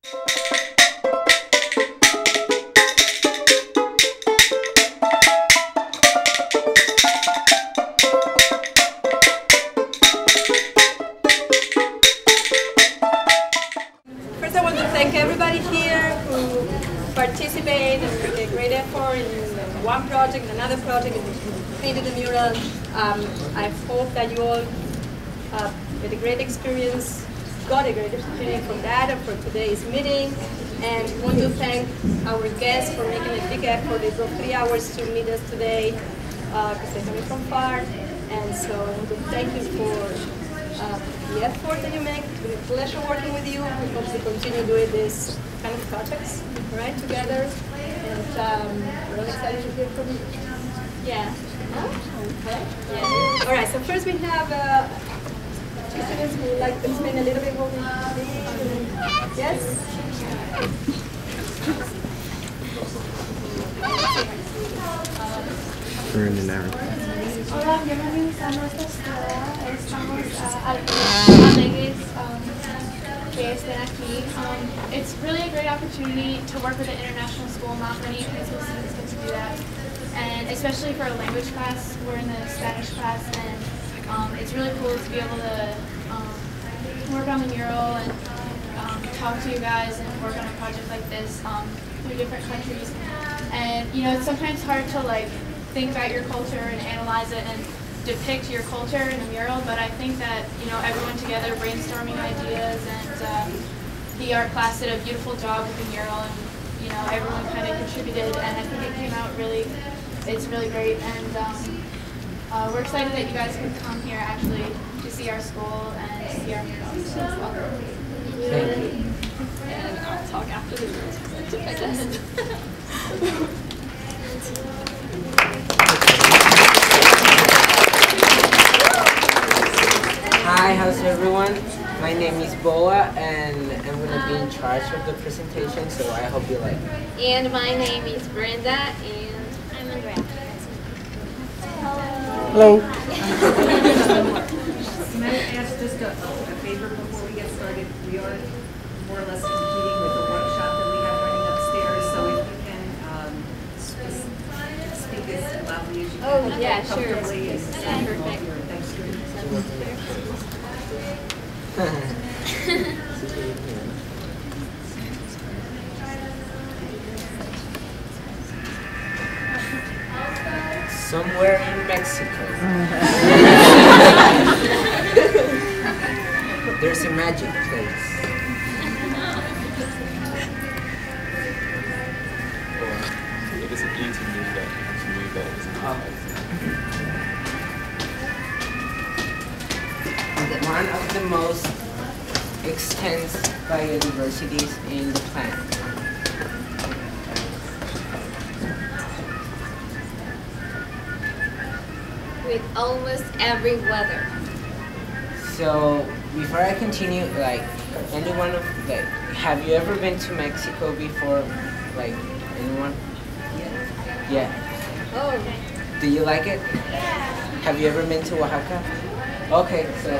First, I want to thank everybody here who participated and took a great effort in one project, another project, and painted the mural. I hope that you all had a great experience, got a great experience from that and from today's meeting. And I want to thank our guests for making a big effort. They drove 3 hours to meet us today because they're coming from far. And so I want to thank you for the effort that you make. It's been a pleasure working with you. We hope to continue doing this kind of projects, right, together. And we're really excited to hear from you. Yeah. Okay. Yeah. All right. So first we have two students who would like to explain a little bit what we did. Yes. We're in the narrative. Hola, bienvenidos a nuestra escuela. Estamos alegres que estén aquí. It's really a great opportunity to work with an international school. Not many high school students get to do that, and especially for a language class. We're in the Spanish class, and it's really cool to be able to work on the mural and talk to you guys and work on a project like this through different countries. And you know, it's sometimes hard to like think about your culture and analyze it and depict your culture in a mural, but I think that, you know, everyone together brainstorming ideas, and the art class did a beautiful job with the mural, and you know, everyone kind of contributed, and I think it came out really, it's really great, and we're excited that you guys could come here actually to see our school and see our murals as well. Thank you. And I'll talk after the murals, I guess. Hi, how's everyone? My name is Boa, and I'm going to be in charge of the presentation, so I hope you like it. And my name is Brenda, and I'm Andrea. Hello. Can I ask just a favor before we get started? We are more or less competing with the workshop that we have running upstairs, so if you can speak as loudly as you can. Oh, yeah, sure. Comfortably and Perfect. Thanks. Somewhere in Mexico, there's a magic place. It isn't easy to move that. You have to move that. One of the most extensive biodiversities in the planet. With almost every weather. So before I continue, like, anyone of have you ever been to Mexico before? Like, anyone? Yeah. Oh. Do you like it? Have you ever been to Oaxaca? Okay, so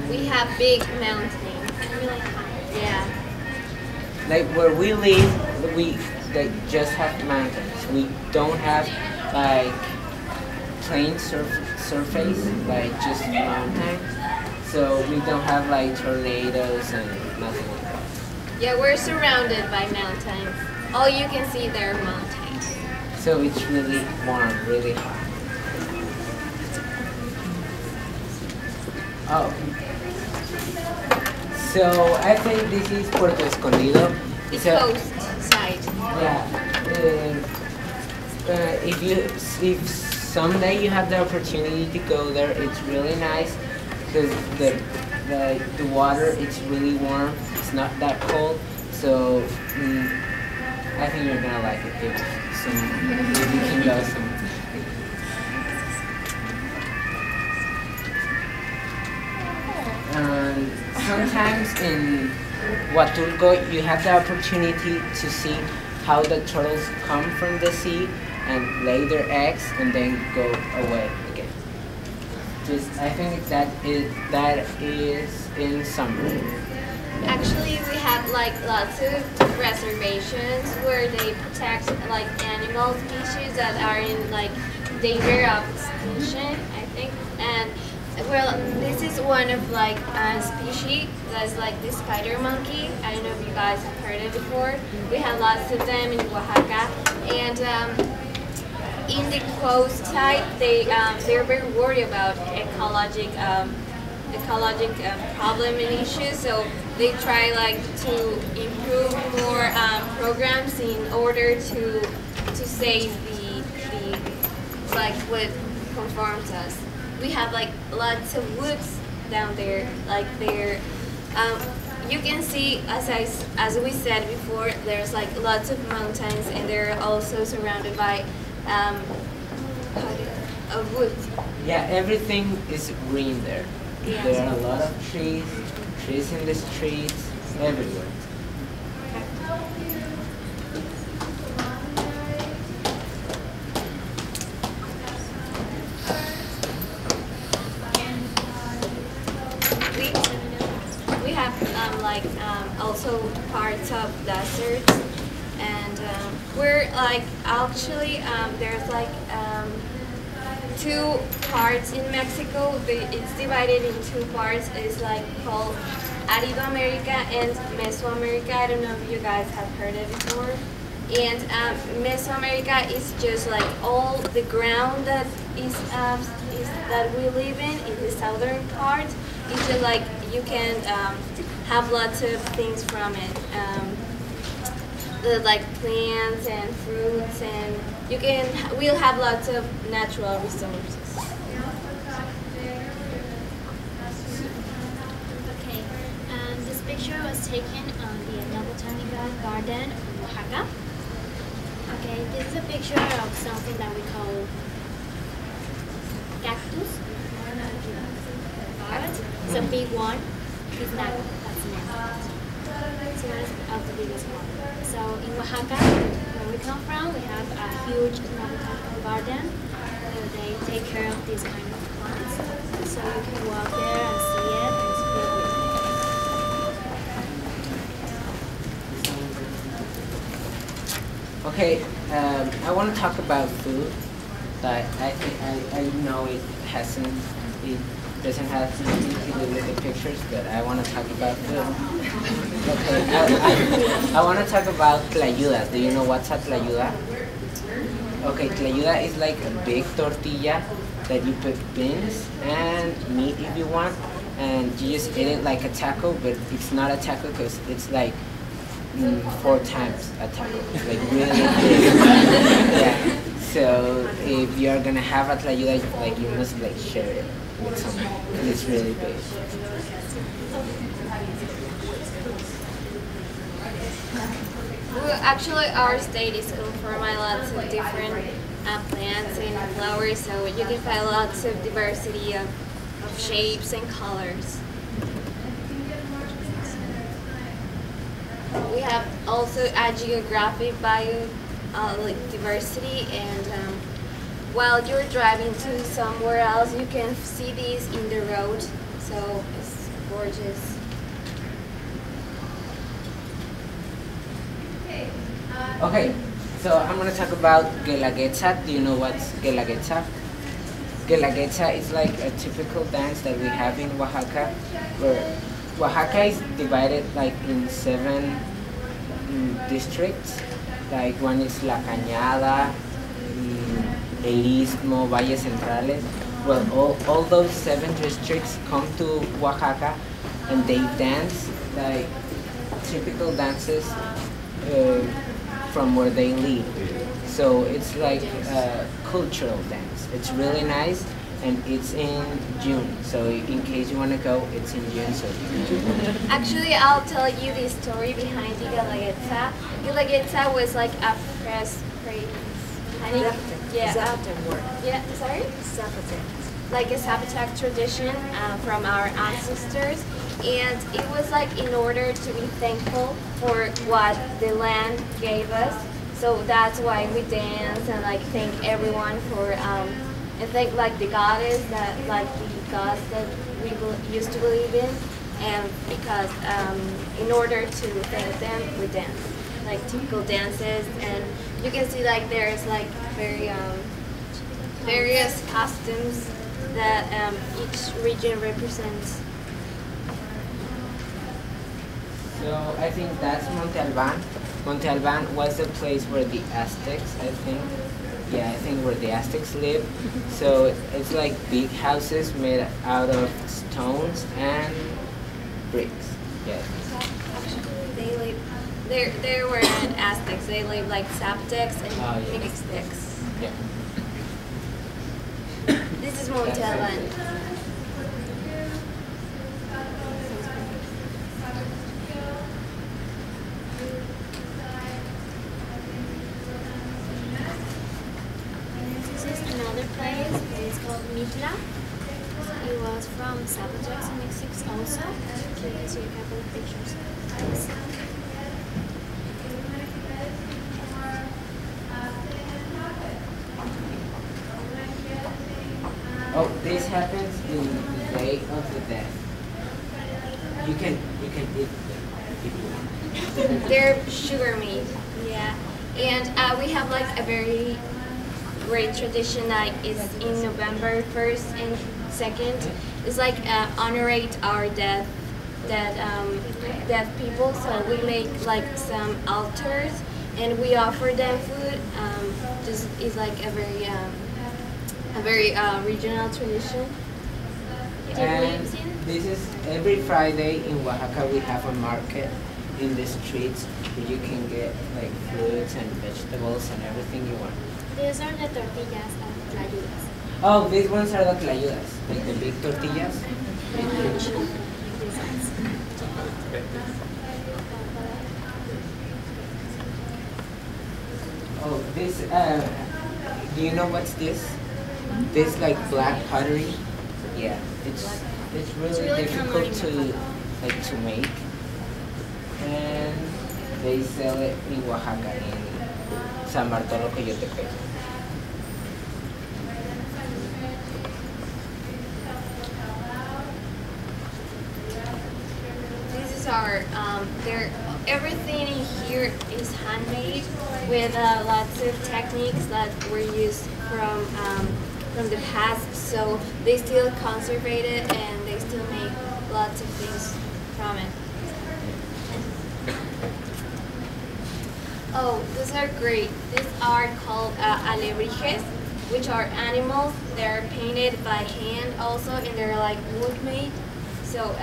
We have big mountains. Really high. Yeah. like where we live, we just have mountains. We don't have like plain surface, like just mountains. So we don't have like tornadoes and nothing like that. Yeah, we're surrounded by mountains. All you can see there are mountains. So it's really warm, really hot. Oh. So I think this is Puerto Escondido. It's coast side. Yeah. If someday you have the opportunity to go there, it's really nice because the water, it's really warm. It's not that cold. So I think you're gonna like it. If you can go some. And sometimes in Huatulco, you have the opportunity to see how the turtles come from the sea and lay their eggs and then go away again. just I think that is in summer. Actually, we have like lots of reservations where they protect like animal species that are in like danger of extinction, I think. And well, this is one of like a species that's like the spider monkey. I don't know if you guys have heard it before. We have lots of them in Oaxaca, and in the coast side, they're very worried about ecologic problem and issues. So they try like to improve more programs in order to save the like what conforms us. We have like lots of woods down there, like there. You can see, as we said before, there's like lots of mountains, and they're also surrounded by a wood. Yeah, everything is green there. Yeah. There are a lot of trees in the streets, everywhere. We have also parts of deserts, and we're like actually there's like two parts in Mexico. It's divided in two parts. It's like called Arido America and Mesoamerica. I don't know if you guys have heard it before. And Mesoamerica is just like all the ground that is that we live in the southern part. It's just like you can have lots of things from it. Like plants and fruits, and we'll have lots of natural resources. Okay, this picture was taken on the Botanical Garden of Oaxaca. Okay, this is a picture of something that we call cactus. It's a big one. It's not that's an it's one of the biggest one. So in Oaxaca, where we come from, we have a huge botanical garden where they take care of these kind of plants. So you can walk there and see it, and it's pretty beautiful. Okay, I want to talk about food, but I think I know it doesn't have anything to do with the pictures, but I want to talk about food. Okay, I want to talk about tlayudas. Do you know what's a tlayuda? Okay, tlayuda is like a big tortilla that you put beans and meat if you want, and you just eat it like a taco, but it's not a taco because it's like 4 times a taco, like really big. Yeah. So if you're gonna have a tlayuda, like you must like share it with someone. And it's really big. Well, actually, our state is confirmed by lots of different plants and flowers, so you can find lots of diversity of shapes and colors. We have also a geographic diversity, and while you're driving to somewhere else, you can see these in the road, so it's gorgeous. Okay, so I'm gonna talk about Guelaguetza. Do you know what's Guelaguetza? Guelaguetza is like a typical dance that we have in Oaxaca, where Oaxaca is divided like in 7 districts. Like one is La Cañada, El Istmo, Valles Centrales. Well, all those 7 districts come to Oaxaca, and they dance like typical dances from where they live. So it's like a cultural dance. It's really nice, and it's in June. So in case you want to go, it's in June. So Actually, I'll tell you the story behind the Guelaguetza. Guelaguetza was like a press parade. Yeah, sorry? Like a Zapotec tradition from our ancestors. And it was like in order to be thankful for what the land gave us. So that's why we dance and like thank everyone for and thank like the goddess that like the gods that we used to believe in, and because in order to thank them, we dance like typical dances, and you can see like there's like very various costumes that each region represents. So I think that's Monte Alban. Monte Alban was the place where the Aztecs, I think, yeah, I think where the Aztecs lived. So it's like big houses made out of stones and bricks. Yeah. They live. They weren't Aztecs. They lived like Zaptecs and yeah. Mixtecs. Yeah. This is Monte Alban. This is another place. It's called Mitla. It was from Zapotec's and Mexico also. You can see a couple of pictures. Oh, this happens in the Day of the Dead. You can eat them if you want. They're sugar meat. Yeah, and we have like a very great tradition that is in November 1st and 2nd. It's like honorate our dead people. So we make like some altars and we offer them food. Just is like a very regional tradition. And this is every Friday in Oaxaca. We have a market in the streets where you can get like fruits and vegetables and everything you want. These are the tortillas of tlayudas. Oh, these ones are the tlayudas, like the big tortillas. Oh, this, do you know what's this? This like black pottery? Yeah, it's really difficult to make. And they sell it in Oaxaca, in San Bartolo, Coyotepec. This is our everything in here is handmade with lots of techniques that were used from the past. So they still conserve it and they still make lots of things from it. Oh, these are great. These are called alebrijes, which are animals. They're painted by hand also, and they're like wood made. So,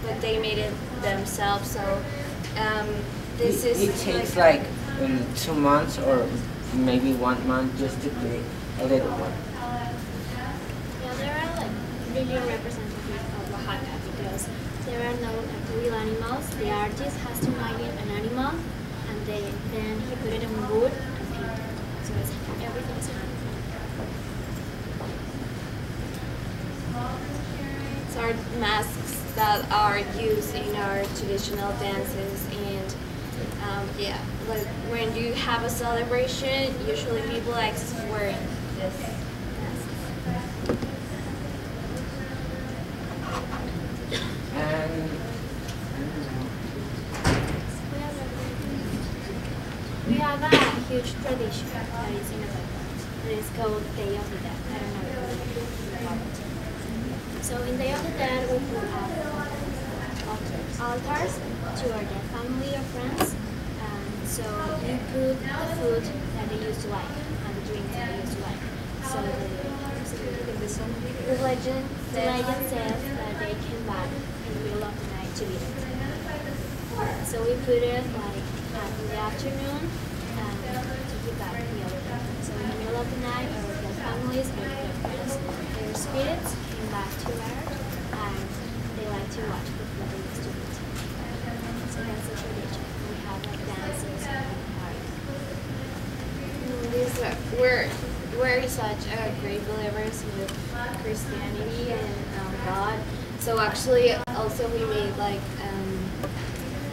but they made it themselves. So, this It takes like 2 months or maybe 1 month just to create a little one. Yeah, they are like really representative of Oaxaca because there are no real animals. The artist has to imagine an animal and then he put it in wood and paint it. So everything is handmade. These are masks that are used in our traditional dances, and yeah, like when you have a celebration, usually people like wearing this mask. And We have a huge tradition that is in November. It is called Day of the Dead. I don't know if you know about it. So in Day of the Dead, we put up altars to our dead family or friends. So we put the food that they used to like and the drinks that they used to like. So the legend says that they came back in the middle of the night to eat it. So we put it like in the afternoon to keep back the other day. So in the middle of the night, our dead families or their friends, their spirits came back to Earth and they like to watch the food they used to eat. So that's a tradition. We have like dances and parties. We're such great believers with Christianity and God. So actually, also we made like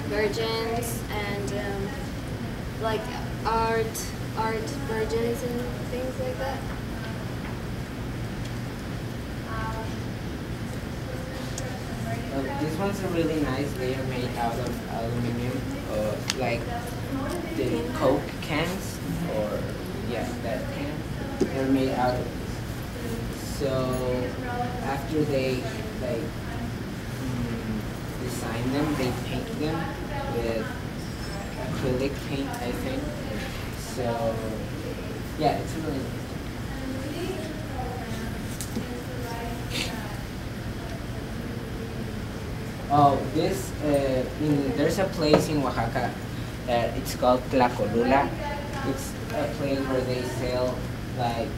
virgins and like art virgins and things like that. These ones are really nice. They are made out of aluminum, like the Coke cans, or yeah, that can. They're made out of this. So after they like design them, they paint them with acrylic paint, I think. So yeah, it's really nice. Oh, there's a place in Oaxaca that it's called Tlacolula. It's a place where they sell like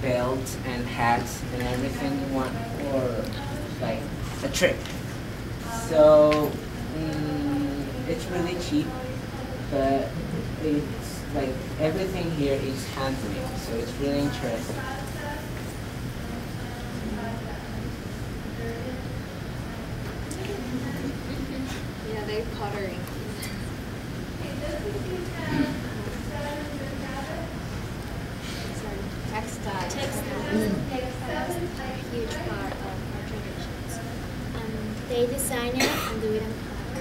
belts and hats and everything you want for like a trip. So it's really cheap, but it's like everything here is handmade, so it's really interesting. Yeah, they're pottery. Textiles. Textiles are a huge part of our traditions. They design it and do it in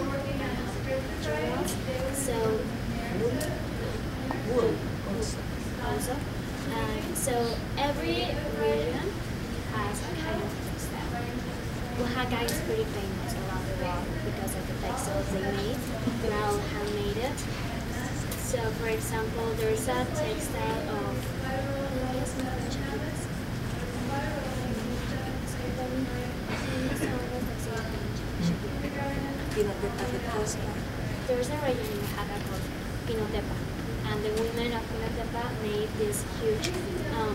materials. So wool also. So every region has a kind of textile. Oaxaca is pretty famous around the world because of the textiles they made. They're all handmade. So for example, there's a textile of there's a region in Oaxaca called Pinotepa, and the women of Pinotepa made this huge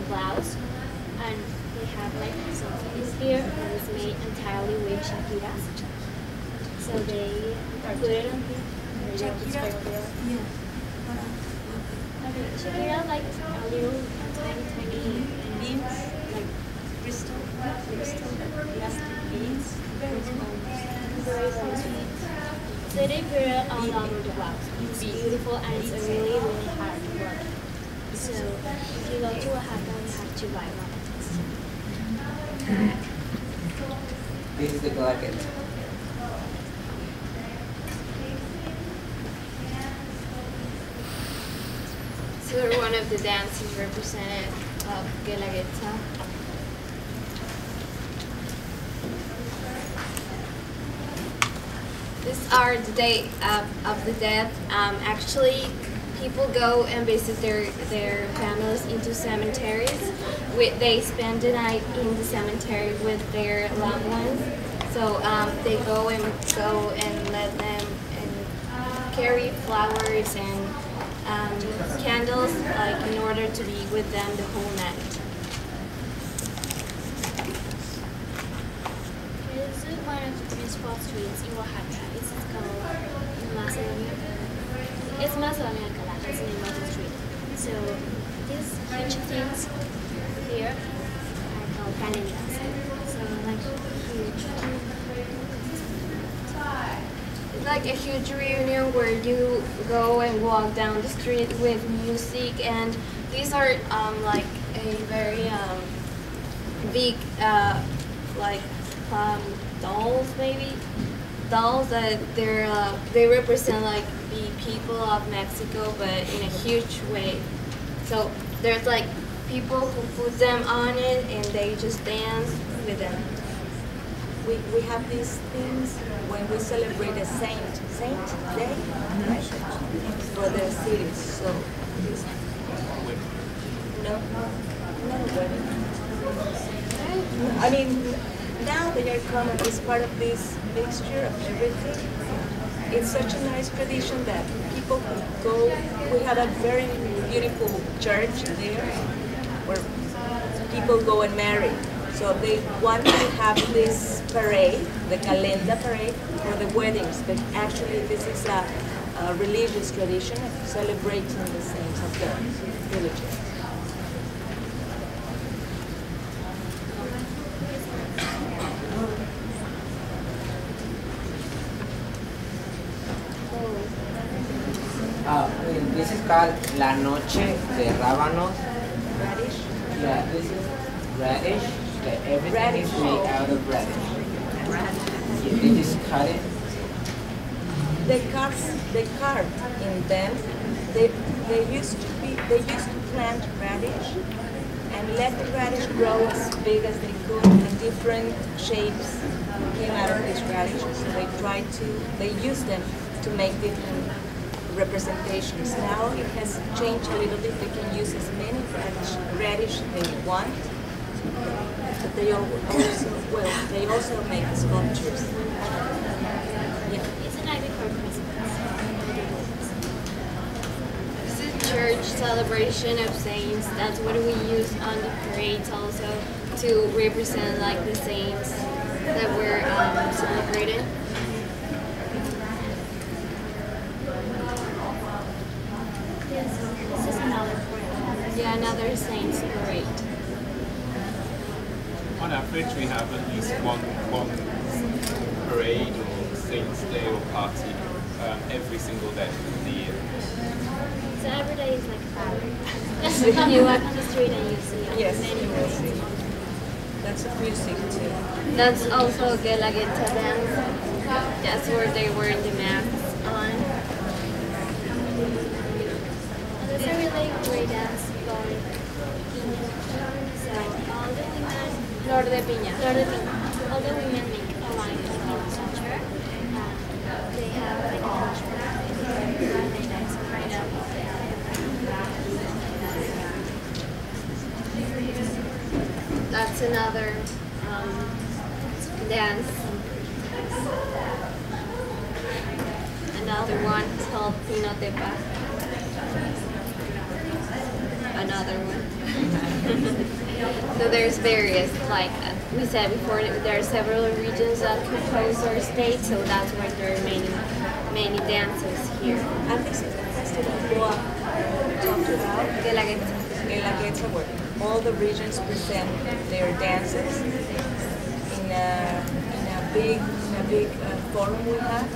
blouse, and they have like some piece here that is made entirely with shakiras. So they put it on here. Yeah. Okay, shakira like a little tiny beans, like crystal plastic beans. Very sweet. So they put it all over the blouse. It's beautiful and it's a really hard work. So if you go to Oaxaca, you have to buy one. This is the jacket. So they're one of the dances represented of Guelaguetza. These are the Day of the Dead. Actually, people go and visit their families into cemeteries. They spend the night in the cemetery with their loved ones. So they go and let them and carry flowers and candles, like in order to be with them the whole night. This is one of the principal streets in Oaxaca. It's called Macedonia. It's Macedonia Alcalá, that's the name of the street. So these huge things here are called calendas. So like huge. It's like a huge reunion where you go and walk down the street with music, and these are like a very big like dolls, maybe dolls that they represent like the people of Mexico, but in a huge way. So there's like people who put them on it and they just dance with them. We have these things when we celebrate a saint day, right? For the cities. So no wedding. I mean, now they are common. It's part of this mixture of everything. It's such a nice tradition that people go. We have a very beautiful church there where people go and marry. So they want to have this parade, the calenda parade, for the weddings, but actually this is a religious tradition of celebrating the saints of the villages. This is called La Noche de Rábanos. Radish? Yeah, this is radish. Everything is made out of radish. They just cut it. They carved in them. They used to plant radish and let the radish grow as big as they could, and different shapes came out of this radish. So they used them to make different representations. Now it has changed a little bit. They can use as many radish they want, but they also make sculptures. Yeah. It's an idea for Christmas. This is church celebration of saints. That's what we use on the parades also to represent like the saints that we're celebrating. This is another parade. Yeah, another saints parade. On average, we have at least one parade or Saints' Day or party every single day of the year. So every day is like a parade. You walk on the street and you see Yes, many you will see. parades. That's music too. That's also Guelaguetza dance. That's where they wear the masks on. And there's a really great dance going in. So all the women, Flor de piña. all the women make a line of the center. They have like a culture and they dance right up. That's another dance. Another one is called Pinotepa. Another one. So there's various, like we said before, there are several regions that compose our state, so that's why there are many dances here. And this is the festival Boa talked about, Guelaguetza, where all the regions present their dances in a big forum we have.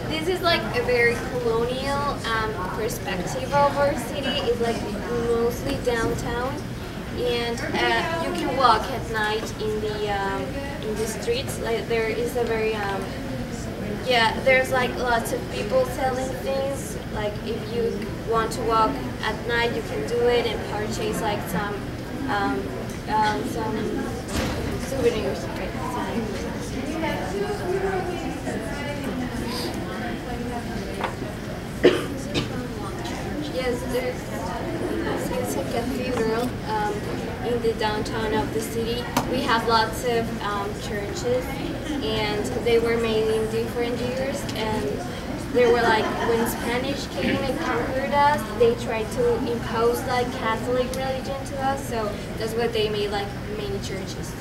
This is like a very colonial perspective of our city. It's like mostly downtown, and you can walk at night in the streets. Like there is a very yeah, there's like lots of people selling things. Like if you want to walk at night, you can do it and purchase like some souvenirs. Yes, there's a cathedral in the downtown of the city. We have lots of churches, and they were made in different years. And they were like, when Spanish came and conquered us, they tried to impose like Catholic religion to us. So that's what they made, like many churches.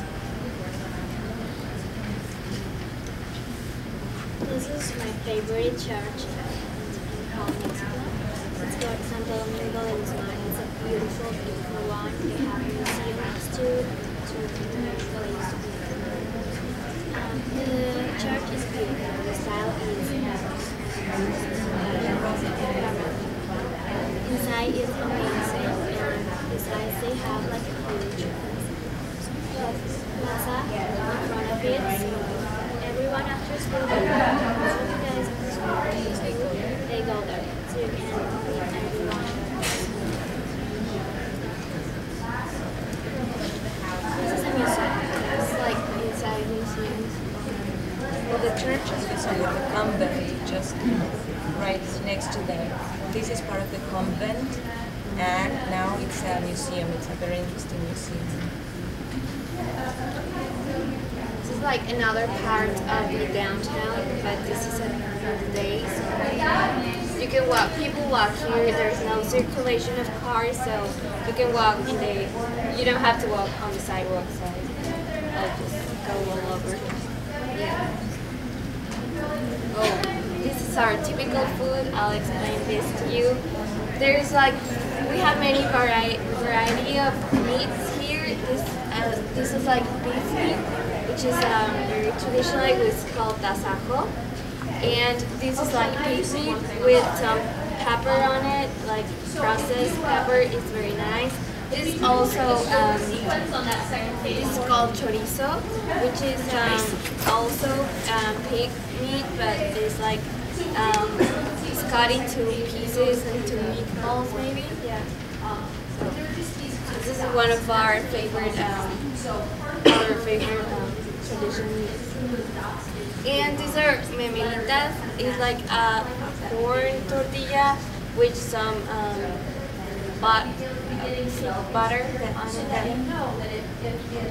This is my favorite church in Hong Mexico. It's called Santo Domingo de Guzman. It's a beautiful, beautiful one. They have a museum next to where it used to be. The church is beautiful. The style is inside is amazing, and besides they have like a huge plaza in front of it. So everyone after school, you guys after school, they go there. So you can meet everyone. This is a museum. It's like inside museums. Well, the church is visible, the convent, just right next to them. This is part of the convent, and now it's a museum. It's a very interesting museum. This is like another part of the downtown, but this is another day. So you can walk. People walk here. There's no circulation of cars, so you can walk in the. You don't have to walk on the sidewalk, so I'll just go all over. Yeah. Oh, this is our typical food. I'll explain this to you. There's like, we have many variety of meats here. This is like beef meat, which is very traditional. It's called tasajo. And this is like beef meat with some pepper on it, like processed pepper. It's very nice. This is also this is called chorizo, which is also pig meat, but it's like it's cut into pieces, into meatballs maybe. Yeah. This is one of our favorite traditions. And these are memelitas. It's like a corn tortilla with some butter on it.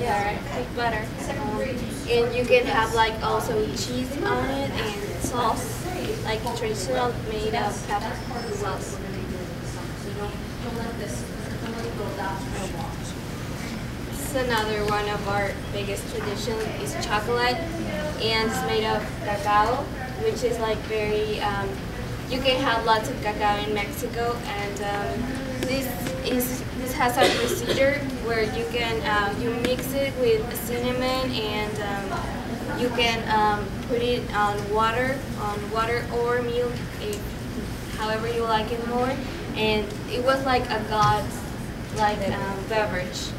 Yeah, right. Like butter. And you can have like also cheese on it and sauce, like traditional made of pepper sauce. This is another one of our biggest traditions is chocolate, and it's made of cacao, which is like very. You can have lots of cacao in Mexico, and this has a procedure where you can you mix it with cinnamon, and you can put it on water or milk, however you like it more, and it was like a god's beverage.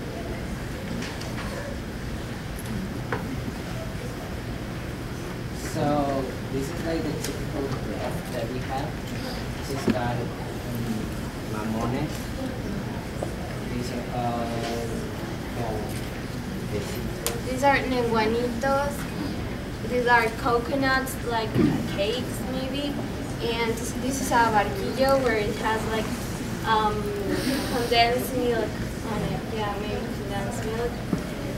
So this is like the typical bread that we have. This is got mamones. These are besitos. These are nenguanitos. These are coconuts, like cakes maybe. And this is a barquillo where it has like condensed milk on it. Yeah, maybe condensed milk.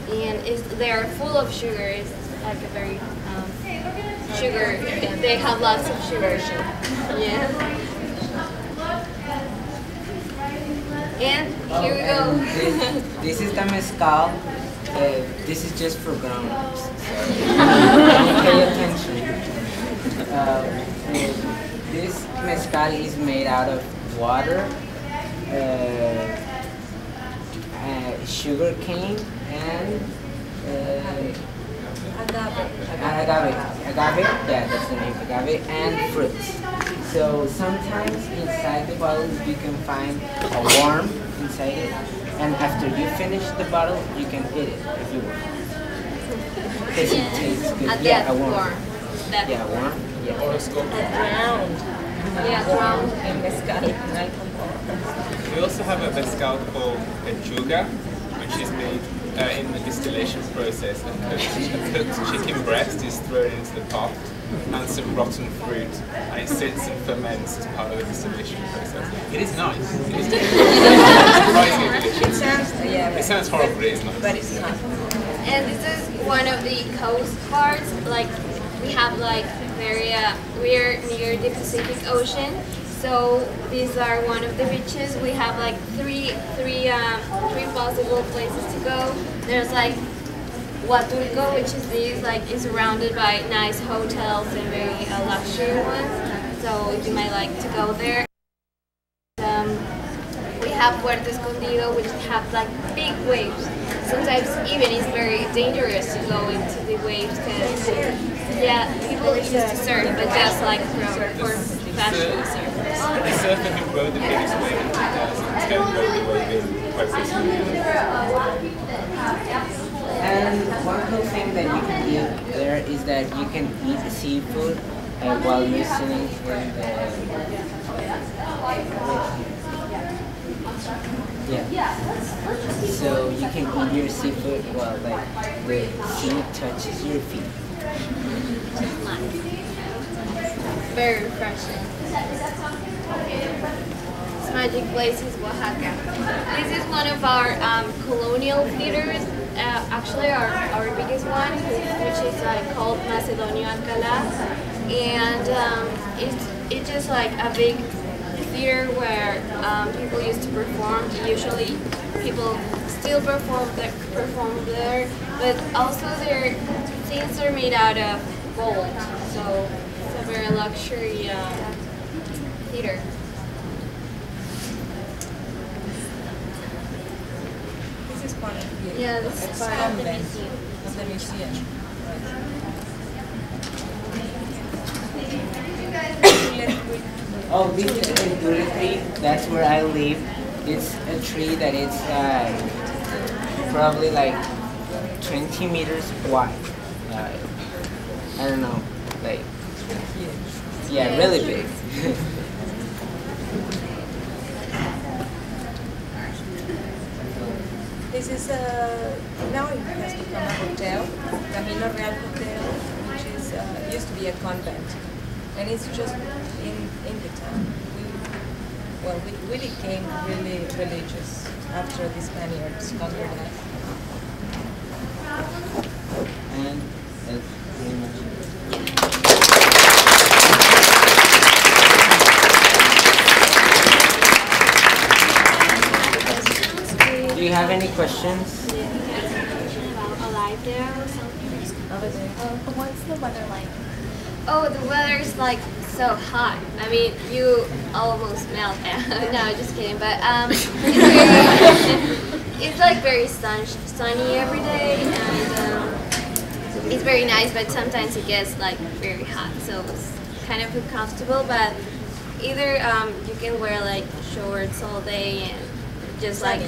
And they are full of sugar. It's like a very sugar. They have lots of sugar. Yeah. And here we go. This is the mezcal. This is just for grown-ups. So don't pay attention. This mezcal is made out of water, sugar cane, and agave, yeah, that's the name, agave, and fruits. So sometimes inside the bottle you can find a worm inside it, and after you finish the bottle, you can eat it if you want. Because it tastes good. Yeah, a worm. Yeah, a worm. Yeah. Round. Yeah, round. And mezcal. We also have a mezcal called pechuga, which is made in the distillation process. A cooked chicken breast is thrown into the pot, and some rotten fruit, and it sits and ferments as part of the distillation process. It is nice. It is surprisingly delicious. It sounds horrible, but it is nice. But it's not. And this is one of the coast parts. Like we have like we're near the Pacific Ocean. So these are one of the beaches. We have like three possible places to go. There's like Huatulco, which is is surrounded by nice hotels and very luxury ones. So you might like to go there. We have Puerto Escondido, which have like big waves. Sometimes even it's very dangerous to go into the waves because people used to surf, but just like for fashion surfers. The surfer who rode the biggest wave in 2010 rode the wave in Puerto Escondido. And one cool thing that you can do there is that you can eat seafood while you're sitting in so you can eat your seafood while like the sea touches your feet. Very refreshing. This magic place is Oaxaca. This is one of our colonial theaters. Actually, our biggest one, which is called Macedonio Alcalá, and it's just like a big theater where people used to perform. Usually, people still perform there, but also their things are made out of gold. So it's a very luxury theater. This is part of the Yeah, this is part of the museum. of the museum. Oh, this is in Turkey. That's where I live. It's a tree that is probably like 20 meters wide. I don't know, like, yeah, really big. This is now it has become a hotel, Camino Real Hotel, which is used to be a convent, and it's just in the town. We became really religious after the Spaniards conquered us. And that's pretty much it. Do you have any questions? About alive there or something? What's the weather like? Oh, the weather is like so hot. I mean, you almost melt. No, just kidding. But it's like very sunny every day, and it's very nice. But sometimes it gets like very hot, so it's kind of uncomfortable. But either you can wear like shorts all day and just like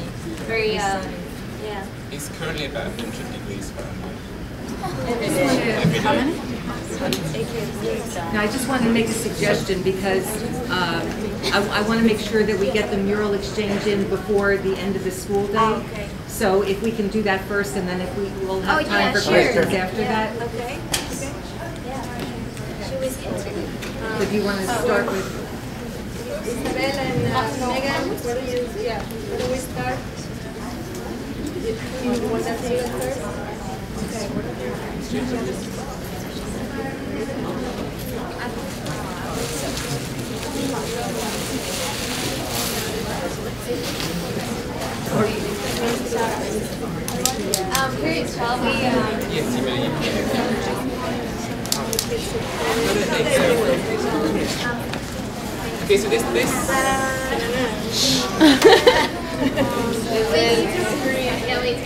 very yeah. It's currently about 100 degrees Fahrenheit. Now, I just want to make a suggestion because I want to make sure that we get the Mural Exchange in before the end of the school day. Oh, okay. So if we can do that first, and then if we will have time for sure. questions after that. Okay. Should we skip to? If you want to start with. Isabel and Megan, where do we start? You want to say it first? Period 12, we, Yes, you may. Okay, so this yeah, wait.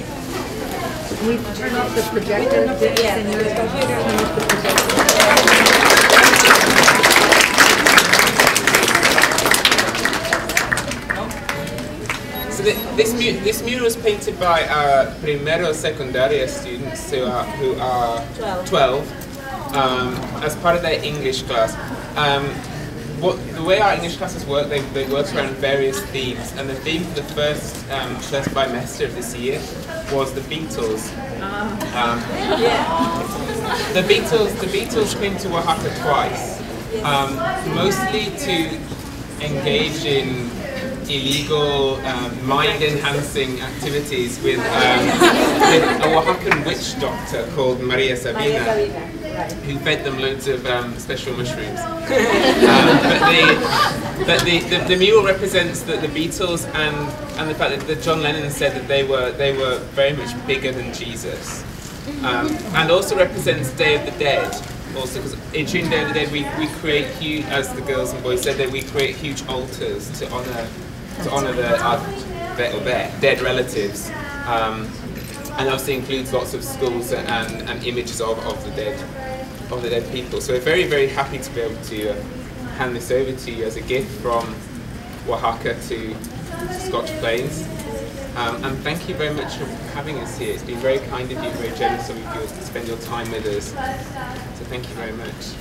We turn off the projector. Yes, and your computer turn off the projector. So this mural was painted by our primero secundaria students who are 12 as part of their English class. The way our English classes work, they work around various themes, and the theme for the first bimester of this year was the Beatles. The Beatles came to Oaxaca twice, mostly to engage in illegal, mind-enhancing activities with a Oaxacan witch doctor called Maria Sabina, who fed them loads of special mushrooms. But the mural represents the Beatles and the fact that John Lennon said that they were very much bigger than Jesus, and also represents Day of the Dead. Also, because during Day of the Dead we create huge, as the girls and boys said, that we create huge altars to honor their dead relatives, and obviously includes lots of skulls and images of the dead people. So we're very, very happy to be able to hand this over to you as a gift from Oaxaca to Scotch Plains. And thank you very much for having us here. It's been very kind of you, very generous of you to spend your time with us. So thank you very much.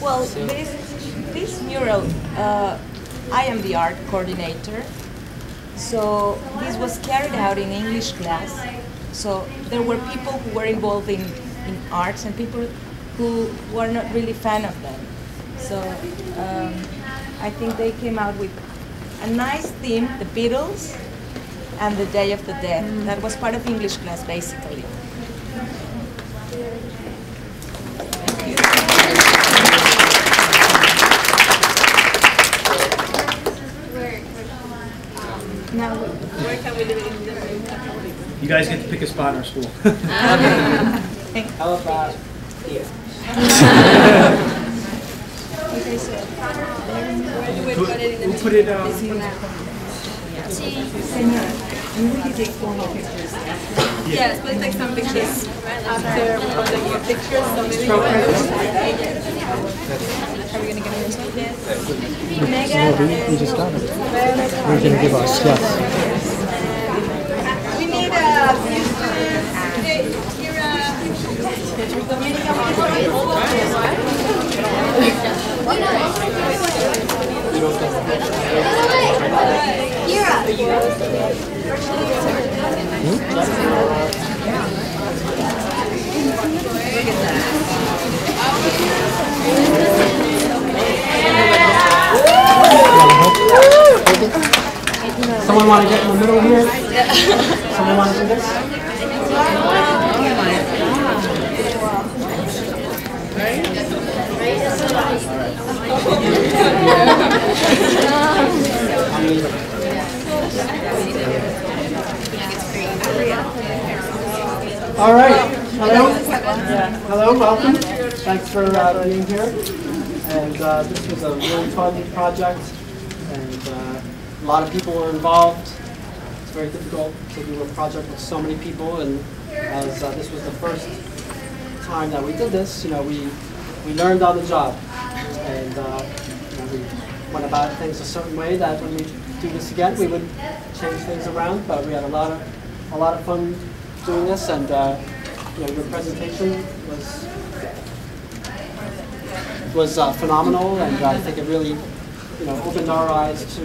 Well, this mural, I am the art coordinator. So this was carried out in English class. So there were people who were involved in arts and people who were not really fan of them. So I think they came out with a nice theme, the Beatles and the Day of the Dead. That was part of English class, basically. Now, where can we live in the room? You guys get to pick a spot in our school. How about here? Okay, so where do we put it in the We'll put it this one? Sí. Señor. And would you take formal pictures after? Yes, let's take some pictures after of the new pictures. So maybe you are we going to get into it? Yes. We just got it. We're going to give us, yes. We need a few students. Someone want to get in the middle here? Someone want to do this? All right. Hello. Hello. Welcome. Thanks for being here. And this was a really fun project, and a lot of people were involved. It's very difficult to do a project with so many people, and as this was the first time that we did this, you know, we learned on the job, and you know, we went about things a certain way that when we do this again, we would change things around. But we had a lot of fun doing this, and you know, your presentation was phenomenal, and I think it really, you know, opened our eyes to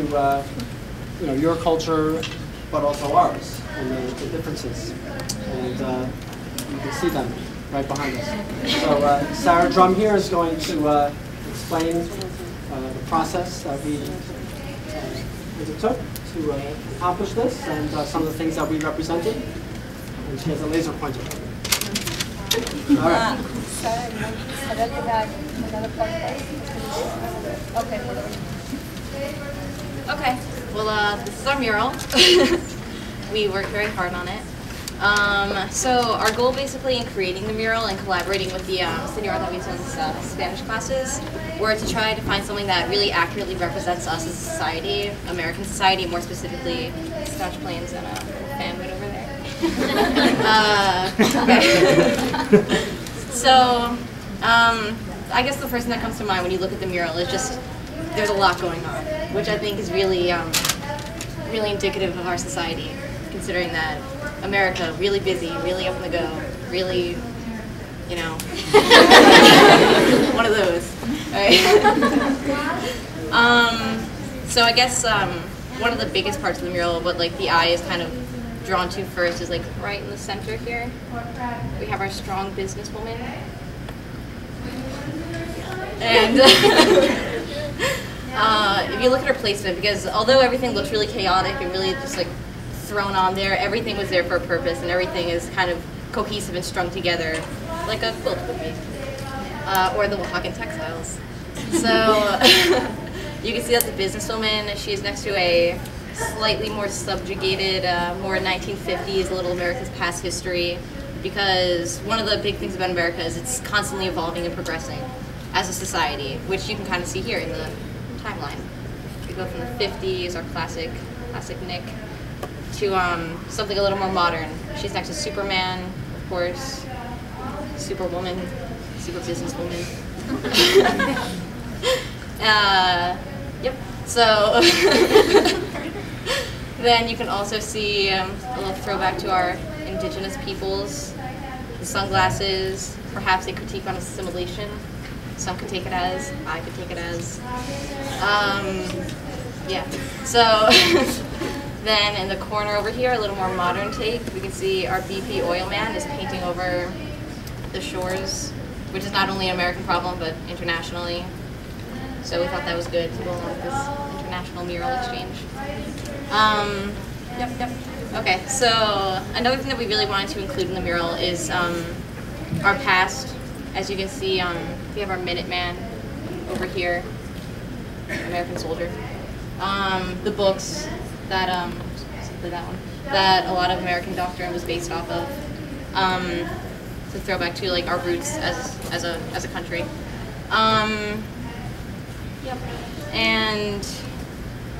you know, your culture, but also ours, and the differences, and you can see them right behind us. So Sarah Drum here is going to explain the process that we took to accomplish this, and some of the things that we represented. And she has a laser pointer. All right. Okay. Well, this is our mural. We worked very hard on it. So our goal basically in creating the mural and collaborating with the Senora that we took Spanish classes were to try to find something that really accurately represents us as a society, American society, more specifically Scotch Plains and a fan right over there. Okay. So I guess the first thing that comes to mind when you look at the mural is just there's a lot going on, which I think is really really indicative of our society, considering that America, really busy, really up on the go, really, you know, one of those, right? So I guess one of the biggest parts of the mural, what like the eye is kind of drawn to first, is like right in the center here. We have our strong businesswoman. And if you look at her placement, because although everything looks really chaotic and really just like thrown on there, everything was there for a purpose, and everything is kind of cohesive and strung together like a quilt would be, or the Oaxacan textiles. So you can see that the businesswoman, she is next to a slightly more subjugated, more 1950s, Little America's past history, because one of the big things about America is it's constantly evolving and progressing as a society, which you can kind of see here in the timeline. We go from the 50s, our classic Nick, to something a little more modern. She's next to Superman, of course, Superwoman, super businesswoman. Yep. So then you can also see a little throwback to our indigenous peoples, the sunglasses, perhaps a critique on assimilation. Some could take it as, I could take it as. Yeah. So then in the corner over here, a little more modern take, we can see our BP oil man is painting over the shores, which is not only an American problem, but internationally. So we thought that was good to go along with this international mural exchange. Yep. Okay, so another thing that we really wanted to include in the mural is our past. As you can see, we have our Minuteman over here, American soldier. The books that, simply that one, that a lot of American doctrine was based off of, to throw back to like our roots as a country. Yep. And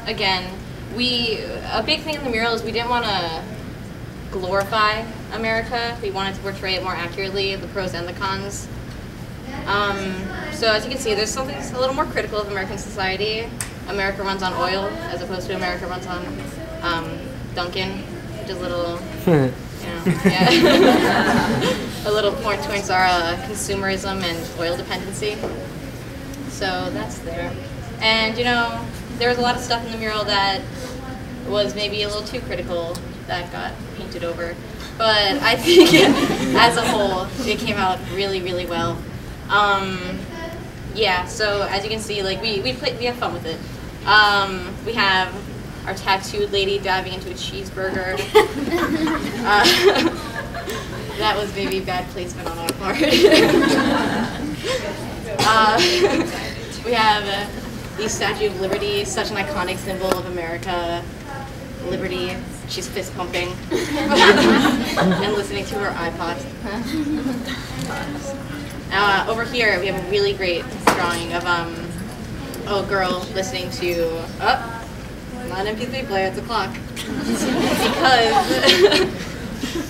again, a big thing in the mural is we didn't want to glorify America. We wanted to portray it more accurately, the pros and the cons. So as you can see, there's something a little more critical of American society. America runs on oil as opposed to America runs on Dunkin', which is a little, a little point towards our consumerism and oil dependency. So that's there. And there was a lot of stuff in the mural that was maybe a little too critical that got painted over. But I think as a whole, it came out really, really well. Yeah, so as you can see, like we have fun with it. We have our tattooed lady diving into a cheeseburger. That was maybe bad placement on our part. We have the Statue of Liberty, such an iconic symbol of America. Liberty. She's fist pumping and listening to her iPod. Over here, we have a really great drawing of a girl listening to not an MP3 player, it's a clock. Because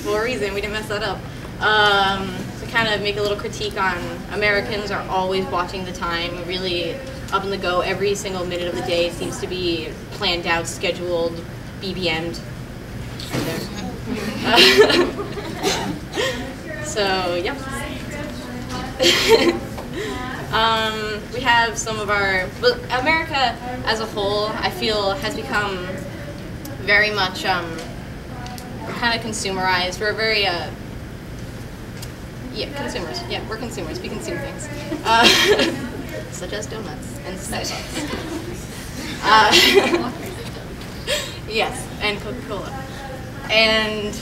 for a reason, we didn't mess that up. To kind of make a little critique on Americans are always watching the time, really up in the go. Every single minute of the day seems to be planned out, scheduled, BBM'd. So, yep. We have some of our, but America as a whole, I feel, has become very much kind of consumerized. We're very, consumers. Yeah, we're consumers. We consume things. Such as donuts and Starbucks. Yes, and Coca-Cola. And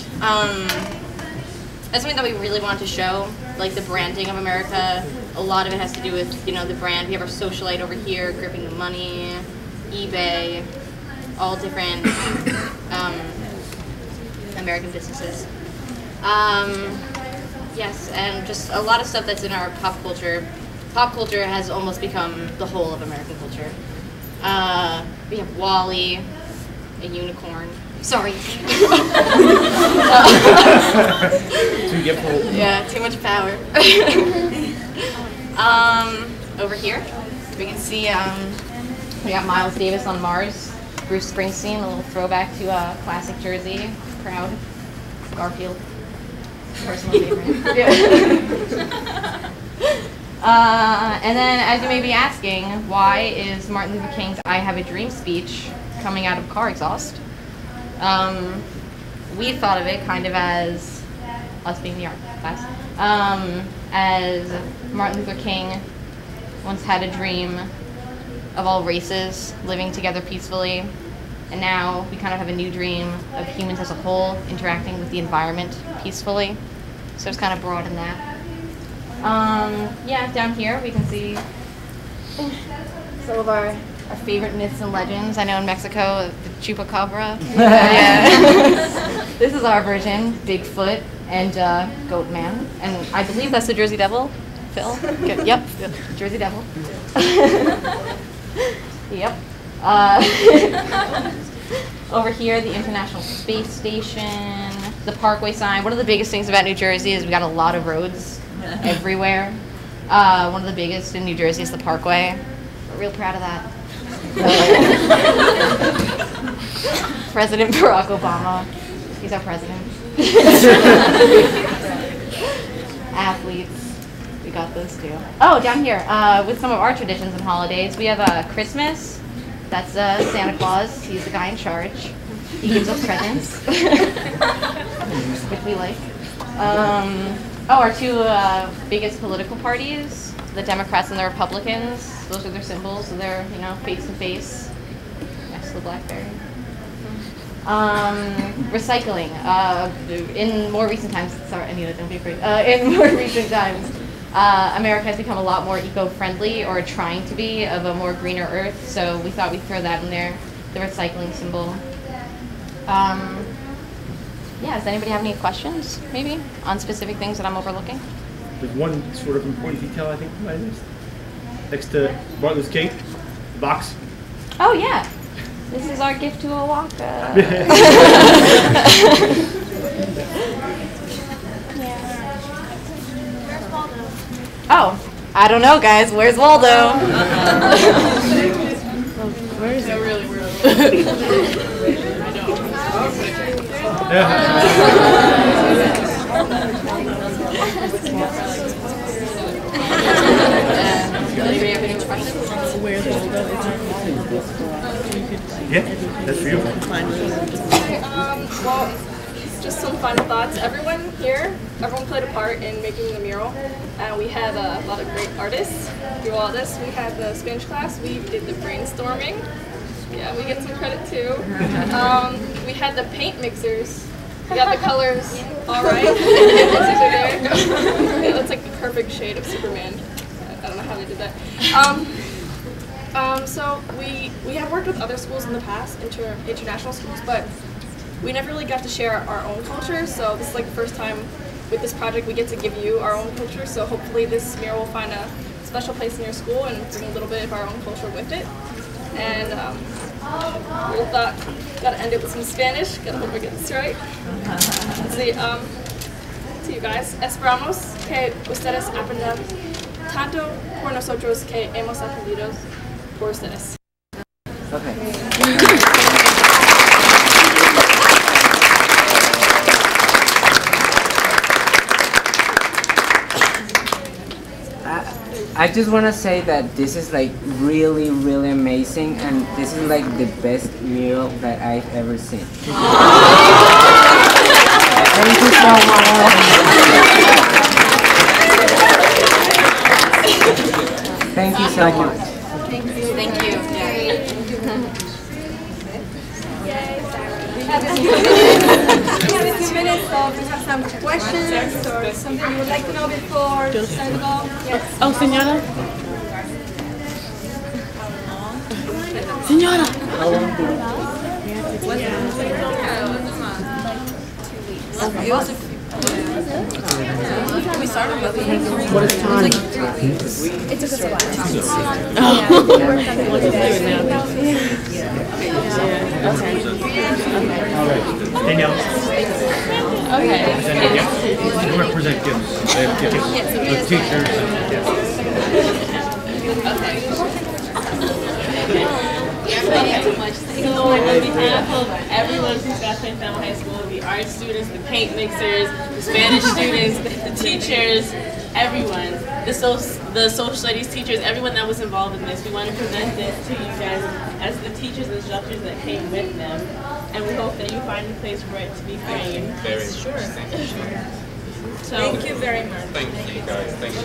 that's something that we really want to show, like the branding of America. A lot of it has to do with, the brand. We have our socialite over here, gripping the money, eBay, all different American businesses. Yes, and just a lot of stuff that's in our pop culture. Pop culture has almost become the whole of American culture. We have Wall-E, a unicorn. Sorry. Yeah, too much power. Over here, we can see we got Miles Davis on Mars, Bruce Springsteen, a little throwback to a classic Jersey crowd, Garfield, personal favorite. And then, as you may be asking, why is Martin Luther King's "I Have a Dream" speech coming out of car exhaust? We thought of it kind of as us being the art class, as Martin Luther King once had a dream of all races living together peacefully, and now we kind of have a new dream of humans as a whole interacting with the environment peacefully. So it's kind of broad in that. Yeah, down here we can see some of our favorite myths and legends. I know in Mexico, the chupacabra. Yeah. This is our version, Bigfoot and Goat Man. And I believe that's the Jersey Devil, Phil? Okay. Yep, Jersey Devil. Yep. Over here, the International Space Station, the Parkway sign. One of the biggest things about New Jersey is we got a lot of roads everywhere. One of the biggest in New Jersey is the Parkway. We're real proud of that. President Barack Obama. He's our president. Athletes. We got those too. Oh, down here, with some of our traditions and holidays, we have Christmas. That's Santa Claus. He's the guy in charge. He gives us presents, which we like. Our two biggest political parties, the Democrats and the Republicans. Those are their symbols. So they're, face to face. Next to the BlackBerry. Recycling. In more recent times, sorry, Anita, don't be afraid. In more recent times, America has become a lot more eco-friendly, or trying to be, of a more greener earth. So we thought we'd throw that in there, the recycling symbol. Yeah, does anybody have any questions, maybe, on specific things that I'm overlooking? There's one sort of important detail I think I missed. Next to Martin Luther King, the box. Oh, yeah. This is our gift to Oaxaca. Oh, I don't know, guys. Where's Waldo? Where is it? Where's Waldo? Yeah, that's for you. Okay, well, just some final thoughts. Everyone played a part in making the mural. We had a lot of great artists do all this. We had the Spanish class. We did the brainstorming. Yeah, we get some credit too. We had the paint mixers. We got the colors all right. Yeah, that's like the perfect shade of Superman. I don't know how they did that. So we have worked with other schools in the past, international schools, but we never really got to share our own culture. So this is like the first time with this project we get to give you our own culture. So hopefully this mural will find a special place in your school and bring a little bit of our own culture with it. And we thought, gotta end it with some Spanish. Gotta hope I get this right. Let's see. To you guys, esperamos que ustedes aprendan tanto por nosotros que hemos aprendido por ustedes. Okay. I just want to say that this is like really, really amazing, and this is like the best mural that I've ever seen. Thank you so much. Thank you so much. Thank you. We have a few minutes, so if you have some questions or something you would like to know before starting off. Yes. Oh, señora. Señora. We started with What is time? it took us a while. All right. Danielle. Okay. You represent gifts. They have gifts. The teachers. So on behalf of everyone from Scottsdale Family High School, the art students, the paint mixers, the Spanish students, the teachers, everyone, the social studies teachers, everyone that was involved in this, we want to present this to you guys as the teachers and instructors that came with them. And we hope that you find a place for it to be framed. Very sure. Thank you. So, Thank you very much. Thank you, guys. Thank you.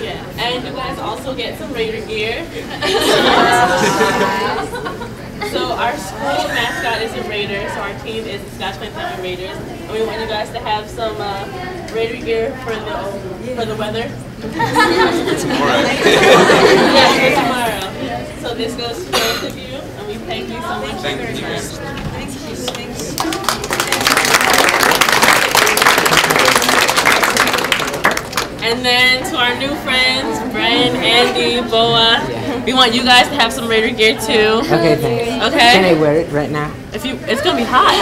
yeah, and you guys also get some Raider gear. So our school mascot is a Raider, so our team is the Scottsdale Family Raiders. And we want you guys to have some Raider gear for the weather. Tomorrow. Yeah, for tomorrow. So this goes to both of you, and we thank you so much. Thank you. And then to our new friends, Brian, Andy, Boa, we want you guys to have some Raider gear too. Okay, thanks. Okay. Can I wear it right now? If you, it's gonna be hot.